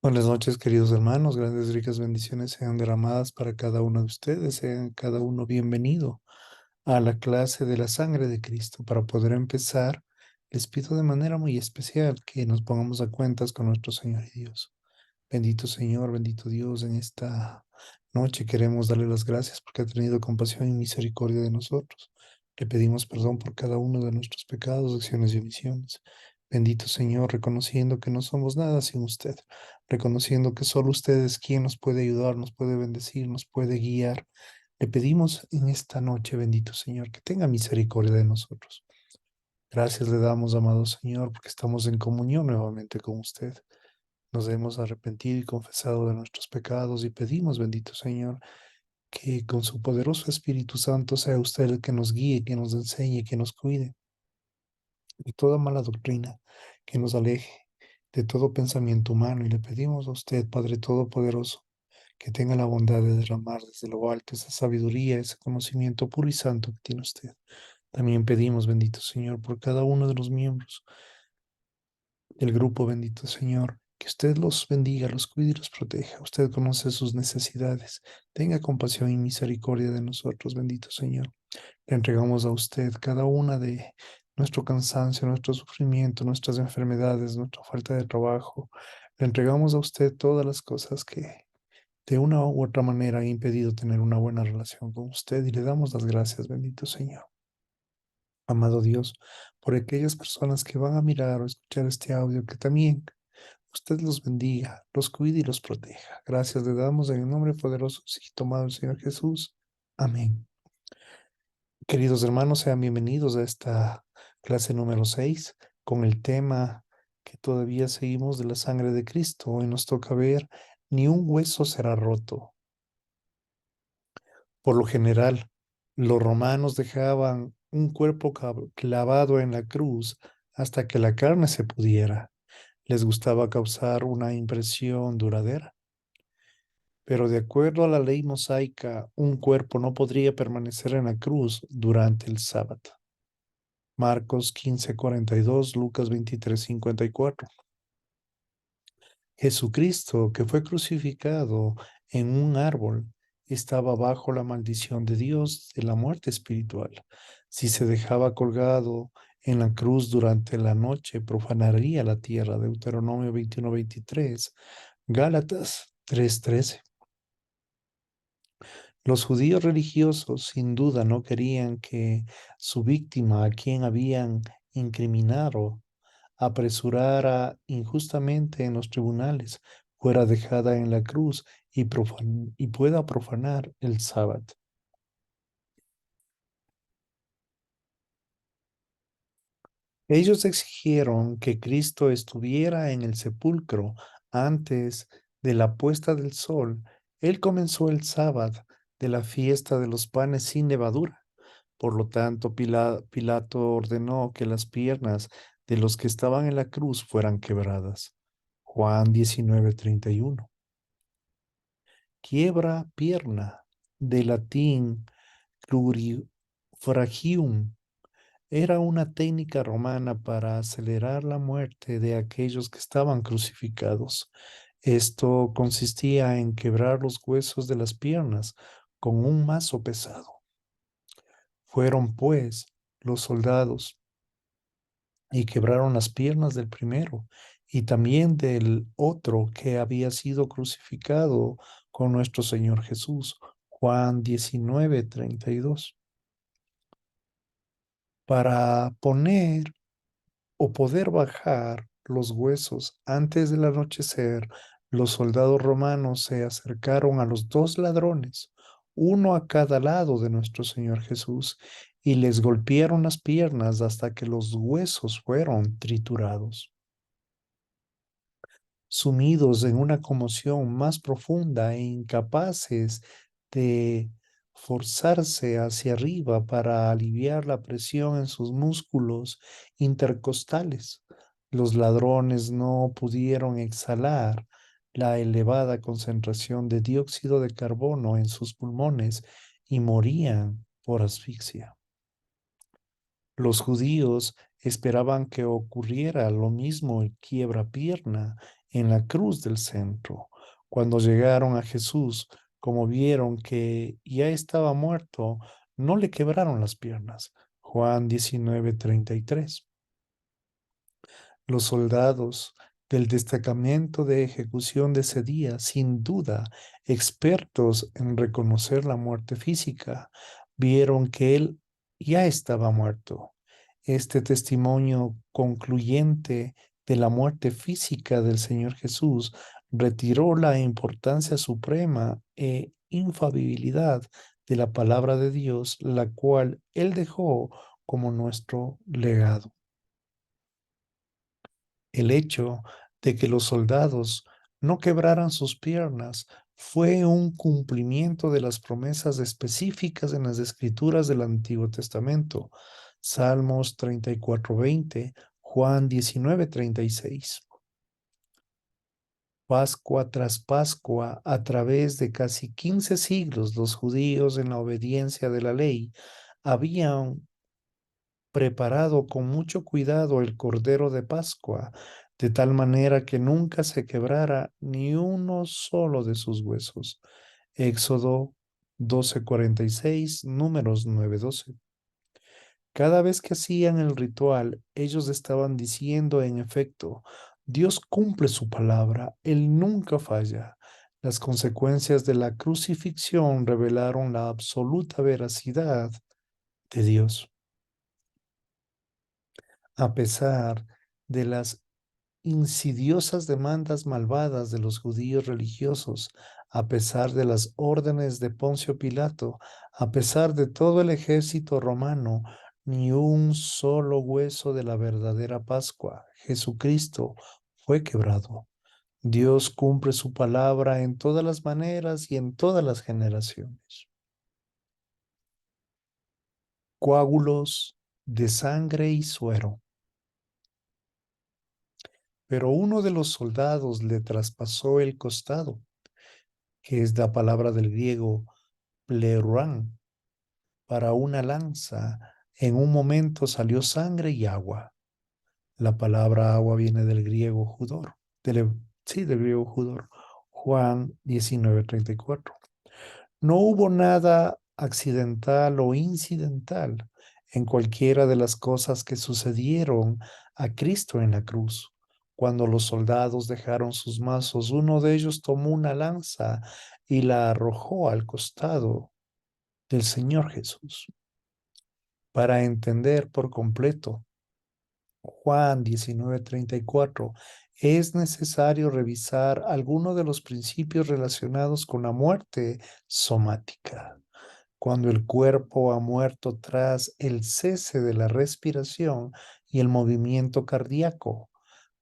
Buenas noches, queridos hermanos. Grandes y ricas bendiciones sean derramadas para cada uno de ustedes. Sean cada uno bienvenido a la clase de la sangre de Cristo. Para poder empezar, les pido de manera muy especial que nos pongamos a cuentas con nuestro Señor y Dios. Bendito Señor, bendito Dios, en esta noche queremos darle las gracias porque ha tenido compasión y misericordia de nosotros. Le pedimos perdón por cada uno de nuestros pecados, acciones y omisiones. Bendito Señor, reconociendo que no somos nada sin usted, reconociendo que solo usted es quien nos puede ayudar, nos puede bendecir, nos puede guiar. Le pedimos en esta noche, bendito Señor, que tenga misericordia de nosotros. Gracias le damos, amado Señor, porque estamos en comunión nuevamente con usted. Nos hemos arrepentido y confesado de nuestros pecados y pedimos, bendito Señor, que con su poderoso Espíritu Santo sea usted el que nos guíe, que nos enseñe, que nos cuide de toda mala doctrina, que nos aleje de todo pensamiento humano. Y le pedimos a usted, Padre Todopoderoso, que tenga la bondad de derramar desde lo alto esa sabiduría, ese conocimiento puro y santo que tiene usted. También pedimos, bendito Señor, por cada uno de los miembros del grupo, bendito Señor, que usted los bendiga, los cuide y los proteja. Usted conoce sus necesidades. Tenga compasión y misericordia de nosotros, bendito Señor. Le entregamos a usted cada una de nuestro cansancio, nuestro sufrimiento, nuestras enfermedades, nuestra falta de trabajo. Le entregamos a usted todas las cosas que de una u otra manera han impedido tener una buena relación con usted y le damos las gracias, bendito Señor. Amado Dios, por aquellas personas que van a mirar o escuchar este audio, que también usted los bendiga, los cuide y los proteja. Gracias le damos en el nombre poderoso y tomado el Señor Jesús. Amén. Queridos hermanos, sean bienvenidos a esta clase número 6 con el tema que todavía seguimos de la sangre de Cristo. Hoy nos toca ver, ni un hueso será roto. Por lo general, los romanos dejaban un cuerpo clavado en la cruz hasta que la carne se pudiera. Les gustaba causar una impresión duradera. Pero de acuerdo a la ley mosaica, un cuerpo no podría permanecer en la cruz durante el sábado. Marcos 15:42, Lucas 23:54. Jesucristo, que fue crucificado en un árbol, estaba bajo la maldición de Dios de la muerte espiritual. Si se dejaba colgado en la cruz durante la noche, profanaría la tierra. Deuteronomio 21:23, Gálatas 3:13. Los judíos religiosos sin duda no querían que su víctima, a quien habían incriminado, apresurara injustamente en los tribunales, fuera dejada en la cruz y pueda profanar el sábado. Ellos exigieron que Cristo estuviera en el sepulcro antes de la puesta del sol. Él comenzó el sábado de la fiesta de los panes sin levadura. Por lo tanto, Pilato ordenó que las piernas de los que estaban en la cruz fueran quebradas. Juan 19:31. Quiebra pierna, de latín crurifragium, era una técnica romana para acelerar la muerte de aquellos que estaban crucificados. Esto consistía en quebrar los huesos de las piernas con un mazo pesado. Fueron, pues, los soldados y quebraron las piernas del primero y también del otro que había sido crucificado con nuestro Señor Jesús. Juan 19:32. Para poner o poder bajar los huesos antes del anochecer, los soldados romanos se acercaron a los dos ladrones, uno a cada lado de nuestro Señor Jesús, y les golpearon las piernas hasta que los huesos fueron triturados. Sumidos en una conmoción más profunda e incapaces de forzarse hacia arriba para aliviar la presión en sus músculos intercostales. Los ladrones no pudieron exhalar la elevada concentración de dióxido de carbono en sus pulmones y morían por asfixia. Los judíos esperaban que ocurriera lo mismo en quiebra pierna en la cruz del centro. Cuando llegaron a Jesús, como vieron que ya estaba muerto, no le quebraron las piernas. Juan 19:33. Los soldados del destacamento de ejecución de ese día, sin duda, expertos en reconocer la muerte física, vieron que él ya estaba muerto. Este testimonio concluyente de la muerte física del Señor Jesús retiró la importancia suprema e infalibilidad de la palabra de Dios, la cual él dejó como nuestro legado. El hecho de que los soldados no quebraran sus piernas fue un cumplimiento de las promesas específicas en las escrituras del Antiguo Testamento. Salmos 34:20, Juan 19:36. Pascua tras Pascua, a través de casi 15 siglos, los judíos en la obediencia de la ley habían preparado con mucho cuidado el cordero de Pascua, de tal manera que nunca se quebrara ni uno solo de sus huesos. Éxodo 12:46, Números 9:12. Cada vez que hacían el ritual, ellos estaban diciendo, en efecto, Dios cumple su palabra, Él nunca falla. Las consecuencias de la crucifixión revelaron la absoluta veracidad de Dios. A pesar de las insidiosas demandas malvadas de los judíos religiosos, a pesar de las órdenes de Poncio Pilato, a pesar de todo el ejército romano, ni un solo hueso de la verdadera Pascua, Jesucristo, fue quebrado. Dios cumple su palabra en todas las maneras y en todas las generaciones. Coágulos de sangre y suero. Pero uno de los soldados le traspasó el costado, que es la palabra del griego plerán, para una lanza. En un momento salió sangre y agua. La palabra agua viene del griego judor, del griego judor. Juan 19:34. No hubo nada accidental o incidental en cualquiera de las cosas que sucedieron a Cristo en la cruz. Cuando los soldados dejaron sus mazos, uno de ellos tomó una lanza y la arrojó al costado del Señor Jesús. Para entender por completo Juan 19:34, es necesario revisar algunos de los principios relacionados con la muerte somática. Cuando el cuerpo ha muerto tras el cese de la respiración y el movimiento cardíaco,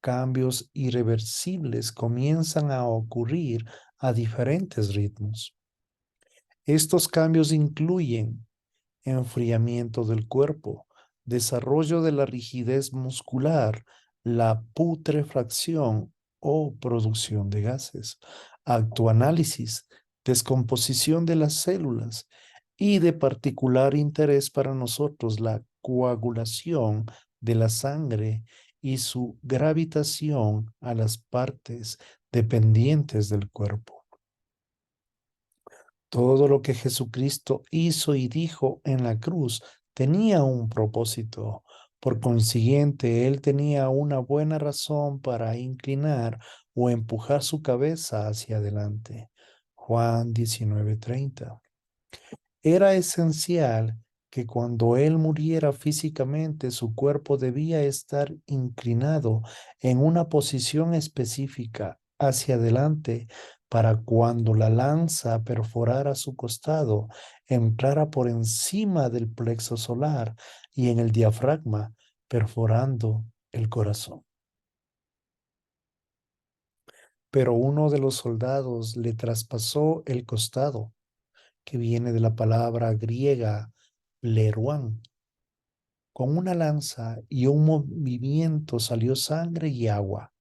cambios irreversibles comienzan a ocurrir a diferentes ritmos. Estos cambios incluyen enfriamiento del cuerpo, desarrollo de la rigidez muscular, la putrefacción o producción de gases, actoanálisis, descomposición de las células y de particular interés para nosotros la coagulación de la sangre y su gravitación a las partes dependientes del cuerpo. Todo lo que Jesucristo hizo y dijo en la cruz tenía un propósito. Por consiguiente, él tenía una buena razón para inclinar o empujar su cabeza hacia adelante. Juan 19:30. Era esencial que cuando él muriera físicamente, su cuerpo debía estar inclinado en una posición específica hacia adelante para cuando la lanza perforara su costado, entrara por encima del plexo solar y en el diafragma, perforando el corazón. Pero uno de los soldados le traspasó el costado, que viene de la palabra griega leruán. Con una lanza y un movimiento salió sangre y agua.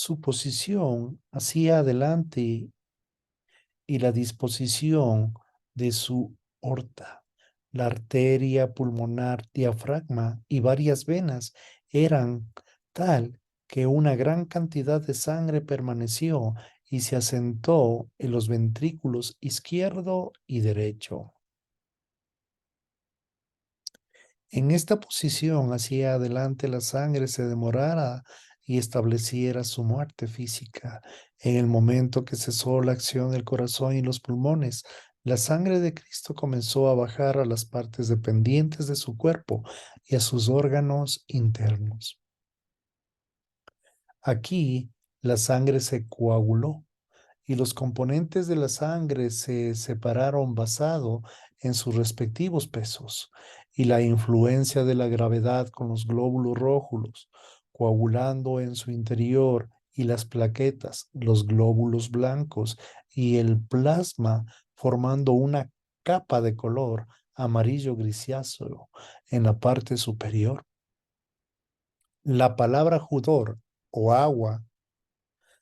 Su posición hacia adelante y la disposición de su aorta, la arteria pulmonar, diafragma y varias venas eran tal que una gran cantidad de sangre permaneció y se asentó en los ventrículos izquierdo y derecho. En esta posición hacia adelante la sangre se demorara y estableciera su muerte física. En el momento que cesó la acción del corazón y los pulmones, la sangre de Cristo comenzó a bajar a las partes dependientes de su cuerpo y a sus órganos internos. Aquí la sangre se coaguló y los componentes de la sangre se separaron basado en sus respectivos pesos y la influencia de la gravedad con los glóbulos rojos, coagulando en su interior y las plaquetas, los glóbulos blancos y el plasma formando una capa de color amarillo grisáceo en la parte superior. La palabra judor o agua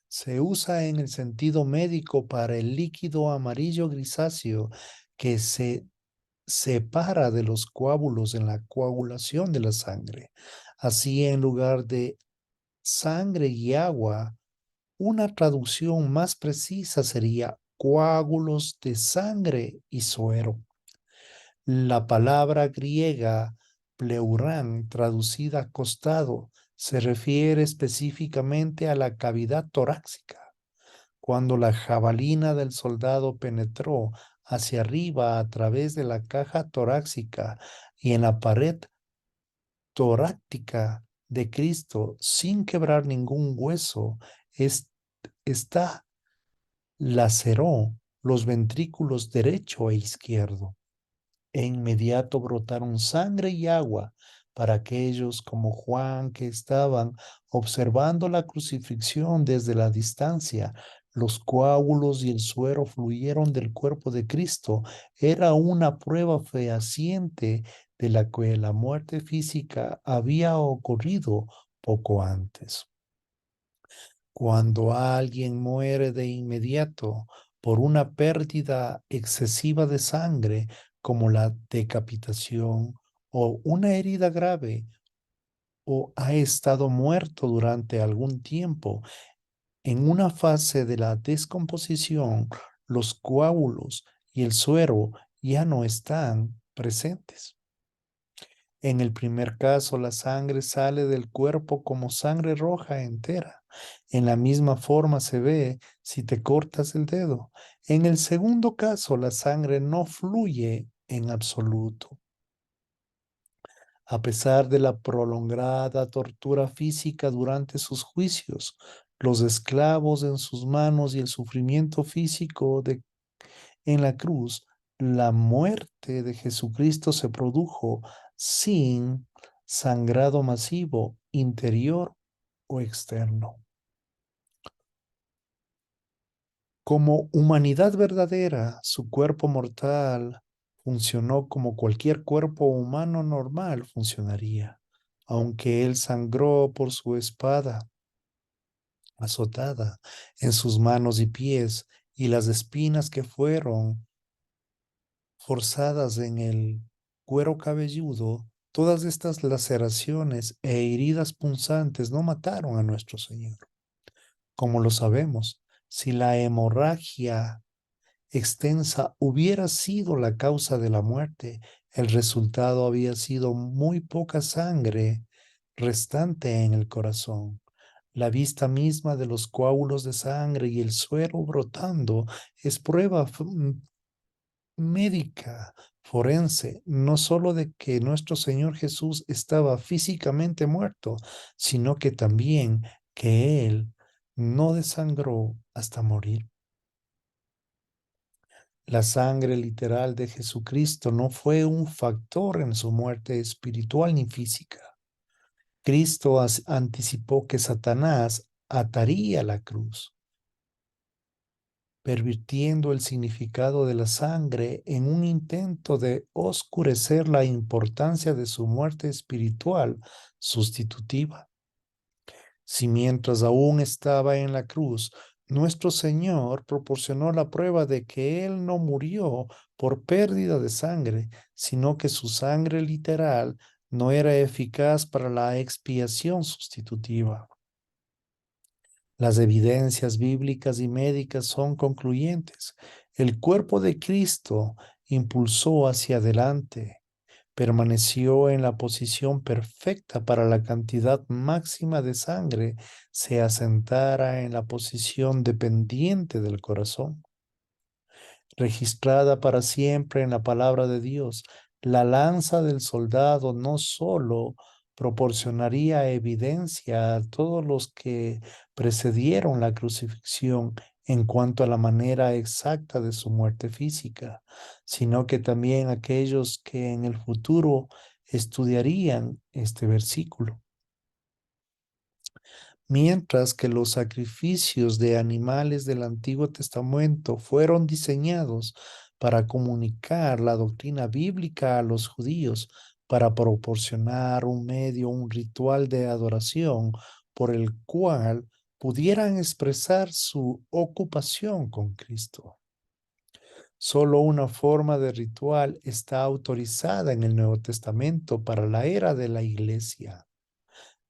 se usa en el sentido médico para el líquido amarillo grisáceo que se separa de los coágulos en la coagulación de la sangre. Así, en lugar de sangre y agua, una traducción más precisa sería coágulos de sangre y suero. La palabra griega pleurán, traducida costado, se refiere específicamente a la cavidad torácica. Cuando la jabalina del soldado penetró hacia arriba a través de la caja torácica y en la pared torácica de Cristo sin quebrar ningún hueso, esta laceró los ventrículos derecho e izquierdo. E inmediato brotaron sangre y agua para aquellos como Juan que estaban observando la crucifixión desde la distancia. Los coágulos y el suero fluyeron del cuerpo de Cristo. Era una prueba fehaciente de la que la muerte física había ocurrido poco antes. Cuando alguien muere de inmediato por una pérdida excesiva de sangre, como la decapitación o una herida grave, o ha estado muerto durante algún tiempo, en una fase de la descomposición, los coágulos y el suero ya no están presentes. En el primer caso, la sangre sale del cuerpo como sangre roja entera. En la misma forma se ve si te cortas el dedo. En el segundo caso, la sangre no fluye en absoluto. A pesar de la prolongada tortura física durante sus juicios, los esclavos en sus manos y el sufrimiento físico en la cruz, la muerte de Jesucristo se produjo sin sangrado masivo interior o externo. Como humanidad verdadera, su cuerpo mortal funcionó como cualquier cuerpo humano normal funcionaría, aunque él sangró por su espada azotada en sus manos y pies y las espinas que fueron forzadas en el cuero cabelludo. Todas estas laceraciones e heridas punzantes no mataron a nuestro Señor. Como lo sabemos, si la hemorragia extensa hubiera sido la causa de la muerte, el resultado había sido muy poca sangre restante en el corazón. La vista misma de los coágulos de sangre y el suero brotando es prueba médica, forense, no solo de que nuestro Señor Jesús estaba físicamente muerto, sino que también que Él no desangró hasta morir. La sangre literal de Jesucristo no fue un factor en su muerte espiritual ni física. Cristo anticipó que Satanás ataría la cruz, pervirtiendo el significado de la sangre en un intento de oscurecer la importancia de su muerte espiritual sustitutiva. Si mientras aún estaba en la cruz, nuestro Señor proporcionó la prueba de que Él no murió por pérdida de sangre, sino que su sangre literal no era eficaz para la expiación sustitutiva. Las evidencias bíblicas y médicas son concluyentes. El cuerpo de Cristo impulsó hacia adelante, permaneció en la posición perfecta para la cantidad máxima de sangre se asentara en la posición dependiente del corazón, registrada para siempre en la palabra de Dios. La lanza del soldado no solo proporcionaría evidencia a todos los que precedieron la crucifixión en cuanto a la manera exacta de su muerte física, sino que también aquellos que en el futuro estudiarían este versículo. Mientras que los sacrificios de animales del Antiguo Testamento fueron diseñados para comunicar la doctrina bíblica a los judíos, para proporcionar un medio, un ritual de adoración por el cual pudieran expresar su ocupación con Cristo. Solo una forma de ritual está autorizada en el Nuevo Testamento para la era de la Iglesia: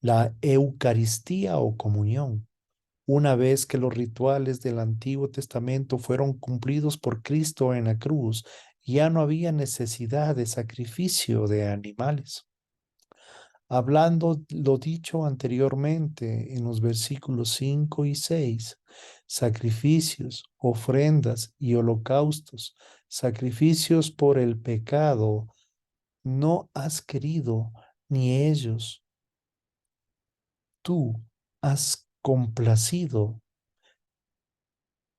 la Eucaristía o comunión. Una vez que los rituales del Antiguo Testamento fueron cumplidos por Cristo en la cruz, ya no había necesidad de sacrificio de animales. Hablando lo dicho anteriormente en los versículos 5 y 6, sacrificios, ofrendas y holocaustos, sacrificios por el pecado, no has querido, ni ellos tú has complacido.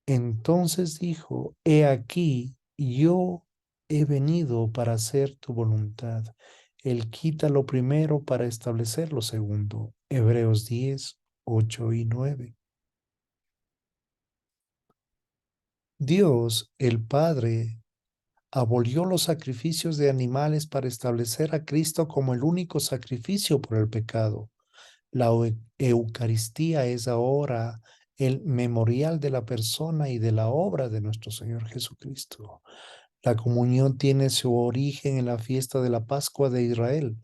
Entonces dijo: He aquí, yo he venido para hacer tu voluntad. Él quita lo primero para establecer lo segundo. Hebreos 10, 8 y 9. Dios, el Padre, abolió los sacrificios de animales para establecer a Cristo como el único sacrificio por el pecado. La Eucaristía es ahora el memorial de la persona y de la obra de nuestro Señor Jesucristo. La comunión tiene su origen en la fiesta de la Pascua de Israel,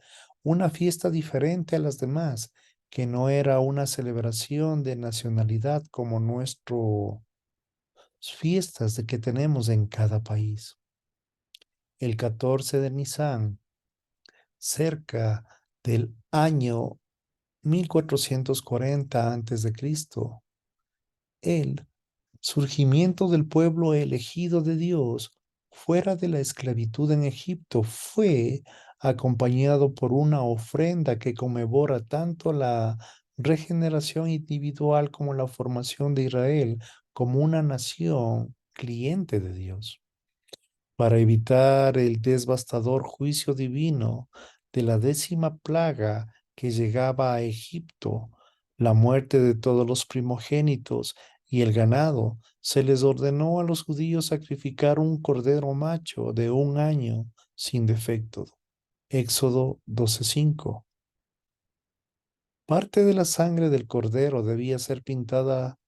una fiesta diferente a las demás, que no era una celebración de nacionalidad como nuestras fiestas de que tenemos en cada país. El 14 de Nisan, cerca del año 1440 a.C., el surgimiento del pueblo elegido de Dios fuera de la esclavitud en Egipto fue acompañado por una ofrenda que conmemora tanto la regeneración individual como la formación de Israel como una nación cliente de Dios. Para evitar el devastador juicio divino de la 10ª plaga que llegaba a Egipto, la muerte de todos los primogénitos y el ganado, se les ordenó a los judíos sacrificar un cordero macho de 1 año sin defecto. Éxodo 12:5. Parte de la sangre del cordero debía ser pintada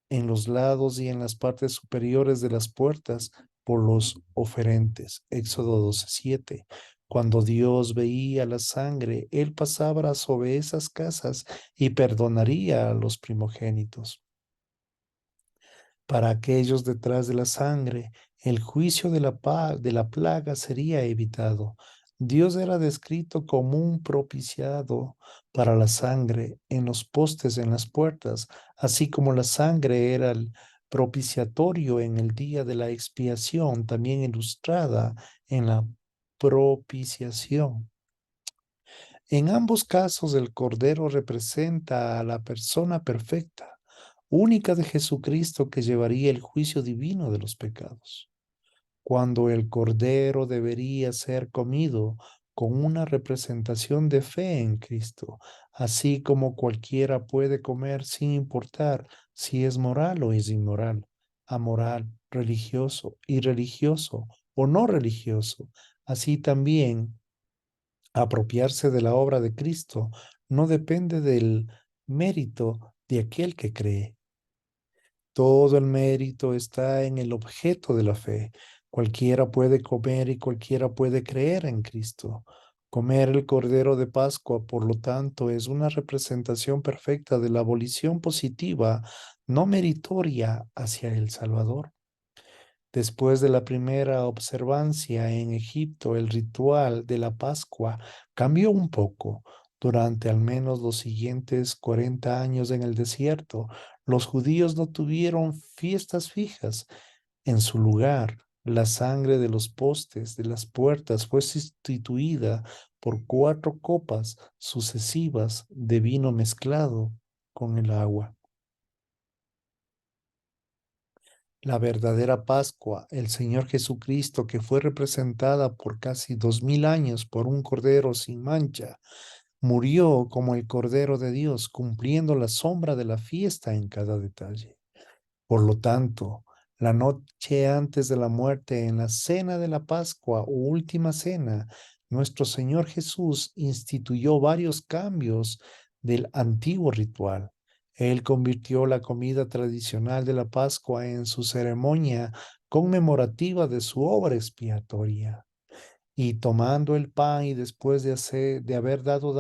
en los lados y en las partes superiores de las puertas por los oferentes. Éxodo 12:7. Cuando Dios veía la sangre, Él pasaba sobre esas casas y perdonaría a los primogénitos. Para aquellos detrás de la sangre, el juicio de la plaga sería evitado. Dios era descrito como un propiciado para la sangre en los postes, en las puertas, así como la sangre era el propiciatorio en el día de la expiación, también ilustrada en la propiciación. En ambos casos, el Cordero representa a la persona perfecta, única de Jesucristo, que llevaría el juicio divino de los pecados. Cuando el Cordero debería ser comido con una representación de fe en Cristo, así como cualquiera puede comer sin importar si es moral o es inmoral, amoral, religioso, irreligioso o no religioso. Así también, apropiarse de la obra de Cristo no depende del mérito de aquel que cree. Todo el mérito está en el objeto de la fe. Cualquiera puede comer y cualquiera puede creer en Cristo. Comer el Cordero de Pascua, por lo tanto, es una representación perfecta de la abolición positiva, no meritoria, hacia el Salvador. Después de la primera observancia en Egipto, el ritual de la Pascua cambió un poco. Durante al menos los siguientes 40 años en el desierto, los judíos no tuvieron fiestas fijas. En su lugar, la sangre de los postes de las puertas fue sustituida por 4 copas sucesivas de vino mezclado con el agua. La verdadera Pascua, el Señor Jesucristo, que fue representada por casi 2000 años por un cordero sin mancha, murió como el Cordero de Dios, cumpliendo la sombra de la fiesta en cada detalle. Por lo tanto, la noche antes de la muerte, en la cena de la Pascua o última cena, nuestro Señor Jesús instituyó varios cambios del antiguo ritual. Él convirtió la comida tradicional de la Pascua en su ceremonia conmemorativa de su obra expiatoria. Y tomando el pan y después de haber dado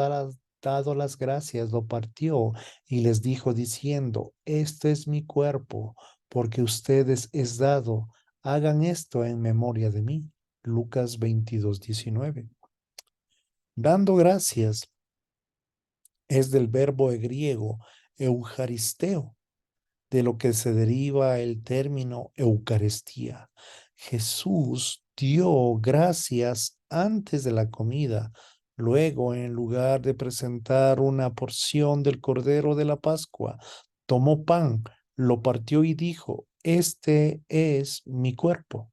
las gracias, lo partió y les dijo diciendo, este es mi cuerpo, porque ustedes es dado, hagan esto en memoria de mí. Lucas 22:19. Dando gracias es del verbo griego eucaristeo, de lo que se deriva el término Eucaristía. Jesús dio gracias antes de la comida. Luego, en lugar de presentar una porción del Cordero de la Pascua, tomó pan, lo partió y dijo, este es mi cuerpo.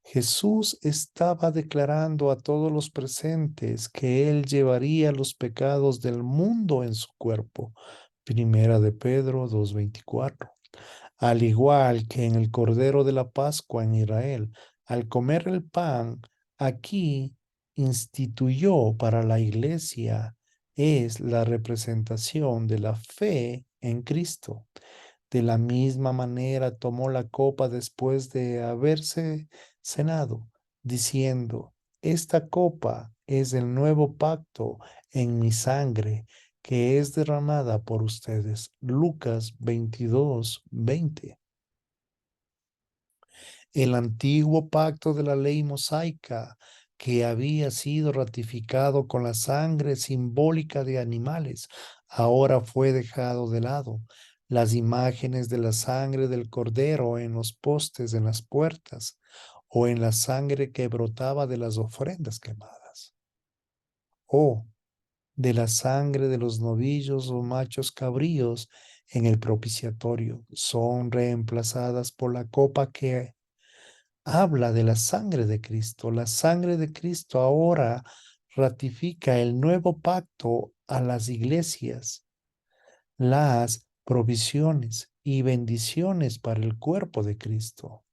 Jesús estaba declarando a todos los presentes que él llevaría los pecados del mundo en su cuerpo. Primera de Pedro 2:24. Al igual que en el Cordero de la Pascua en Israel, al comer el pan, aquí instituyó para la iglesia, es la representación de la fe en Cristo. De la misma manera tomó la copa después de haberse cenado, diciendo, esta copa es el nuevo pacto en mi sangre, que es derramada por ustedes. Lucas 22:20. El antiguo pacto de la ley mosaica, que había sido ratificado con la sangre simbólica de animales, ahora fue dejado de lado. Las imágenes de la sangre del cordero en los postes, en las puertas, o en la sangre que brotaba de las ofrendas quemadas, o de la sangre de los novillos o machos cabríos en el propiciatorio, son reemplazadas por la copa que habla de la sangre de Cristo. La sangre de Cristo ahora ratifica el nuevo pacto a las iglesias, las provisiones y bendiciones para el cuerpo de Cristo.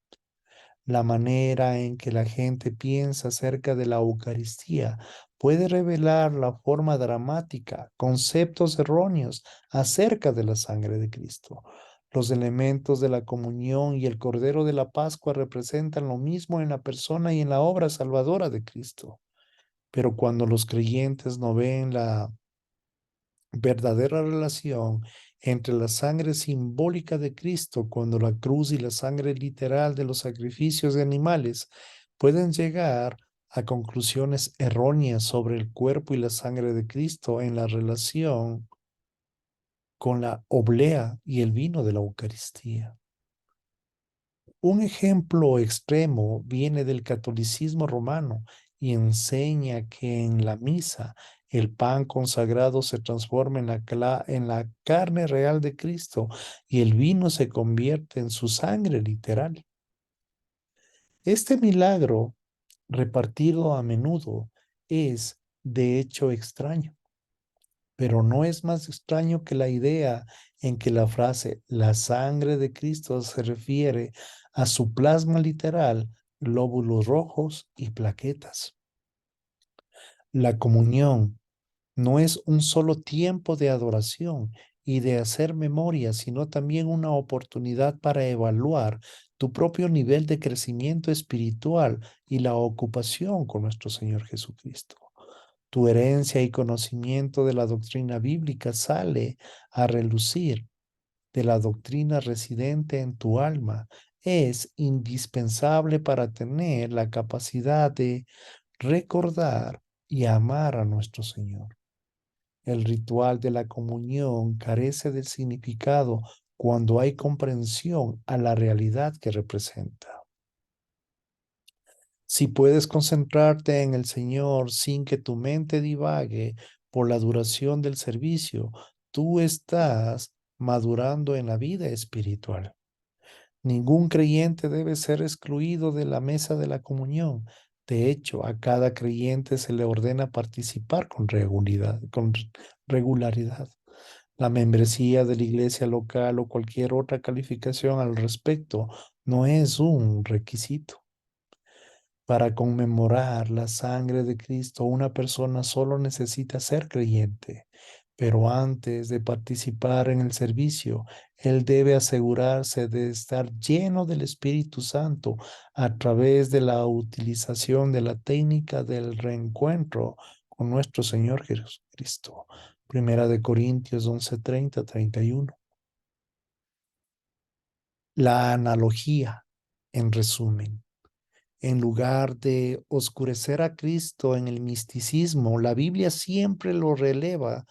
La manera en que la gente piensa acerca de la Eucaristía puede revelar la forma dramática, conceptos erróneos acerca de la sangre de Cristo. Los elementos de la comunión y el Cordero de la Pascua representan lo mismo en la persona y en la obra salvadora de Cristo. Pero cuando los creyentes no ven la verdadera relación entre la sangre simbólica de Cristo, cuando la cruz y la sangre literal de los sacrificios de animales pueden llegar a conclusiones erróneas sobre el cuerpo y la sangre de Cristo en la relación con la oblea y el vino de la Eucaristía. Un ejemplo extremo viene del catolicismo romano y enseña que en la misa el pan consagrado se transforma en la carne real de Cristo y el vino se convierte en su sangre literal. Este milagro, repartido a menudo, es de hecho extraño, pero no es más extraño que la idea en que la frase la sangre de Cristo se refiere a su plasma literal, glóbulos rojos y plaquetas. La comunión No es un solo tiempo de adoración y de hacer memoria, sino también una oportunidad para evaluar tu propio nivel de crecimiento espiritual y la ocupación con nuestro Señor Jesucristo. Tu herencia y conocimiento de la doctrina bíblica sale a relucir de la doctrina residente en tu alma. Es indispensable para tener la capacidad de recordar y amar a nuestro Señor. El ritual de la comunión carece de significado cuando hay comprensión a la realidad que representa. Si puedes concentrarte en el Señor sin que tu mente divague por la duración del servicio, tú estás madurando en la vida espiritual. Ningún creyente debe ser excluido de la mesa de la comunión. De hecho, a cada creyente se le ordena participar con regularidad. La membresía de la iglesia local o cualquier otra calificación al respecto no es un requisito. Para conmemorar la sangre de Cristo, una persona solo necesita ser creyente, pero antes de participar en el servicio, él debe asegurarse de estar lleno del Espíritu Santo a través de la utilización de la técnica del reencuentro con nuestro Señor Jesucristo. Primera de Corintios 11:30-31. La analogía, en resumen. En lugar de oscurecer a Cristo en el misticismo, la Biblia siempre lo releva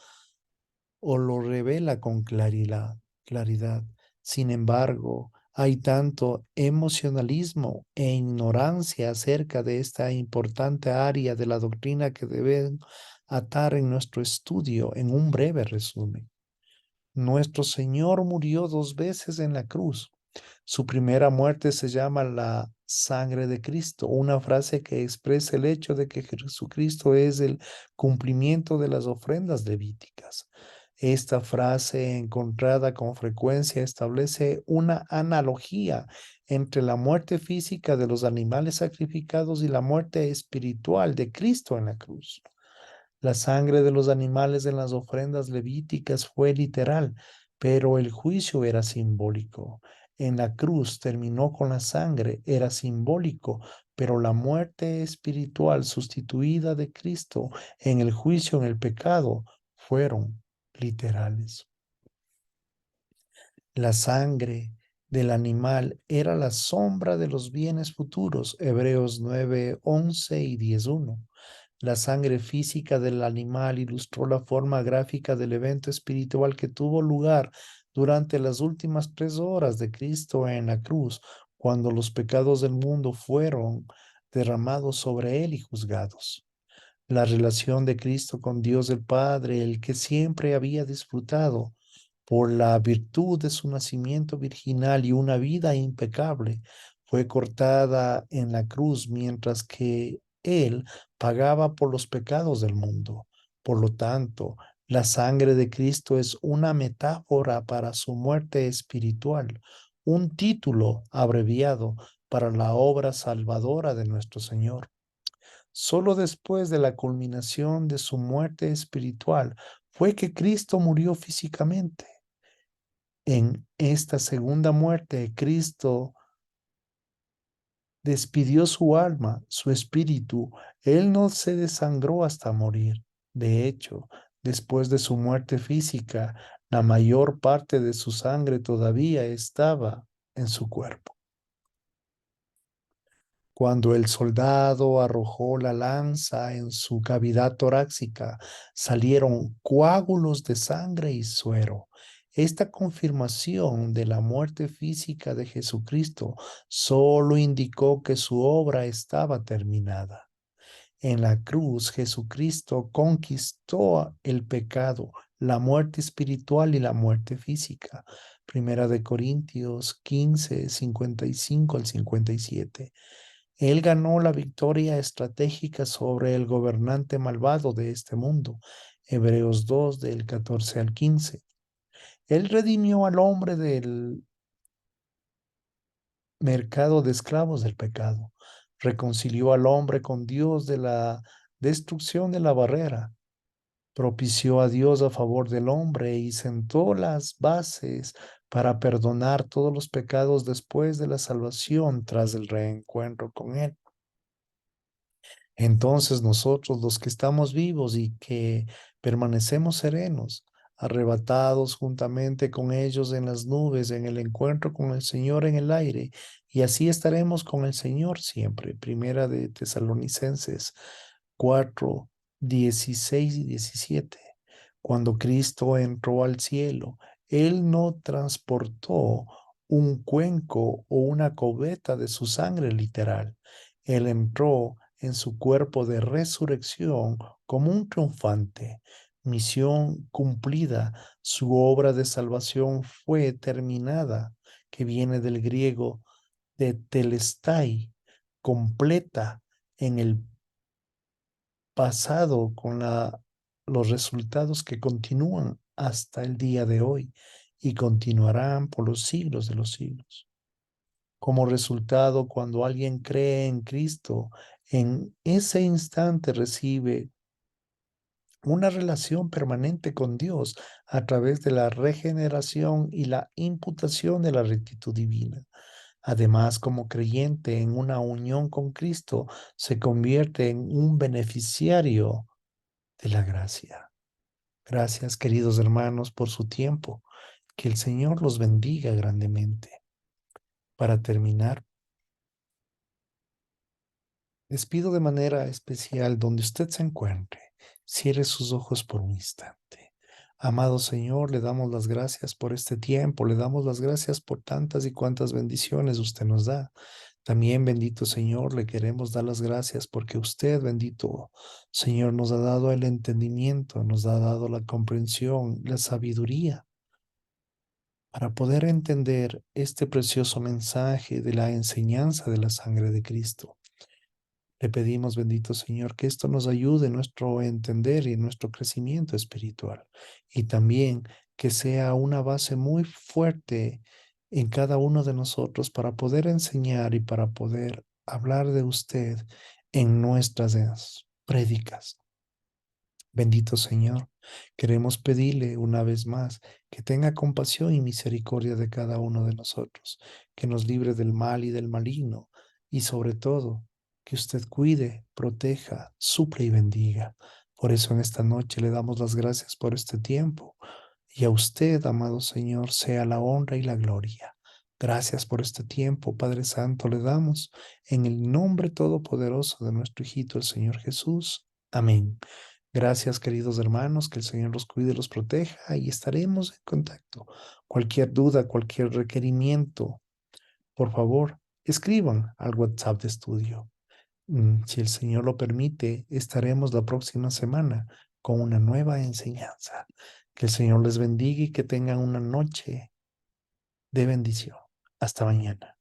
o lo revela con claridad. Sin embargo, hay tanto emocionalismo e ignorancia acerca de esta importante área de la doctrina que deben atar en nuestro estudio en un breve resumen. Nuestro Señor murió 2 veces en la cruz. Su primera muerte se llama la sangre de Cristo, una frase que expresa el hecho de que Jesucristo es el cumplimiento de las ofrendas levíticas. Esta frase, encontrada con frecuencia, establece una analogía entre la muerte física de los animales sacrificados y la muerte espiritual de Cristo en la cruz. La sangre de los animales en las ofrendas levíticas fue literal, pero el juicio era simbólico. En la cruz terminó con la sangre, era simbólico, pero la muerte espiritual sustituida de Cristo en el juicio, en el pecado, fueron literales. La sangre del animal era la sombra de los bienes futuros, Hebreos 9:11 y 10:1. La sangre física del animal ilustró la forma gráfica del evento espiritual que tuvo lugar durante las últimas 3 horas de Cristo en la cruz, cuando los pecados del mundo fueron derramados sobre él y juzgados. La relación de Cristo con Dios el Padre, el que siempre había disfrutado por la virtud de su nacimiento virginal y una vida impecable, fue cortada en la cruz mientras que Él pagaba por los pecados del mundo. Por lo tanto, la sangre de Cristo es una metáfora para su muerte espiritual, un título abreviado para la obra salvadora de nuestro Señor. Solo después de la culminación de su muerte espiritual fue que Cristo murió físicamente. En esta segunda muerte, Cristo despidió su alma, su espíritu. Él no se desangró hasta morir. De hecho, después de su muerte física, la mayor parte de su sangre todavía estaba en su cuerpo. Cuando el soldado arrojó la lanza en su cavidad torácica, salieron coágulos de sangre y suero. Esta confirmación de la muerte física de Jesucristo solo indicó que su obra estaba terminada. En la cruz, Jesucristo conquistó el pecado, la muerte espiritual y la muerte física. Primera de Corintios 15, 55 al 57. Él ganó la victoria estratégica sobre el gobernante malvado de este mundo. Hebreos 2 del 14 al 15. Él redimió al hombre del mercado de esclavos del pecado. Reconcilió al hombre con Dios de la destrucción de la barrera. propició a Dios a favor del hombre y sentó las bases para perdonar todos los pecados después de la salvación tras el reencuentro con Él. Entonces nosotros, los que estamos vivos y que permanecemos serenos, arrebatados juntamente con ellos en las nubes, en el encuentro con el Señor en el aire, y así estaremos con el Señor siempre. Primera de Tesalonicenses 4, 16 y 17. Cuando Cristo entró al cielo, Él no transportó un cuenco o una cubeta de su sangre literal. Él entró en su cuerpo de resurrección como un triunfante. Misión cumplida, su obra de salvación fue terminada, que viene del griego de telestai, completa en el pasado con los resultados que continúan hasta el día de hoy y continuarán por los siglos de los siglos. Como resultado, cuando alguien cree en Cristo, en ese instante recibe una relación permanente con Dios a través de la regeneración y la imputación de la rectitud divina. Además, como creyente en una unión con Cristo, se convierte en un beneficiario de la gracia. Gracias, queridos hermanos, por su tiempo. Que el Señor los bendiga grandemente. Para terminar, les pido de manera especial, donde usted se encuentre, cierre sus ojos por un instante. Amado Señor, le damos las gracias por este tiempo, le damos las gracias por tantas y cuantas bendiciones usted nos da. También, bendito Señor, le queremos dar las gracias porque usted, bendito Señor, nos ha dado el entendimiento, nos ha dado la comprensión, la sabiduría para poder entender este precioso mensaje de la enseñanza de la sangre de Cristo. Le pedimos, bendito Señor, que esto nos ayude en nuestro entender y en nuestro crecimiento espiritual. Y también que sea una base muy fuerte en cada uno de nosotros para poder enseñar y para poder hablar de usted en nuestras prédicas. Bendito Señor, queremos pedirle una vez más que tenga compasión y misericordia de cada uno de nosotros, que nos libre del mal y del maligno, y sobre todo, que usted cuide, proteja, suple y bendiga. Por eso en esta noche le damos las gracias por este tiempo, y a usted, amado Señor, sea la honra y la gloria. Gracias por este tiempo, Padre Santo, le damos en el nombre todopoderoso de nuestro hijito, el Señor Jesús. Amén. Gracias, queridos hermanos, que el Señor los cuide y los proteja y estaremos en contacto. Cualquier duda, cualquier requerimiento, por favor, escriban al WhatsApp de estudio. Si el Señor lo permite, estaremos la próxima semana con una nueva enseñanza. Que el Señor les bendiga y que tengan una noche de bendición. Hasta mañana.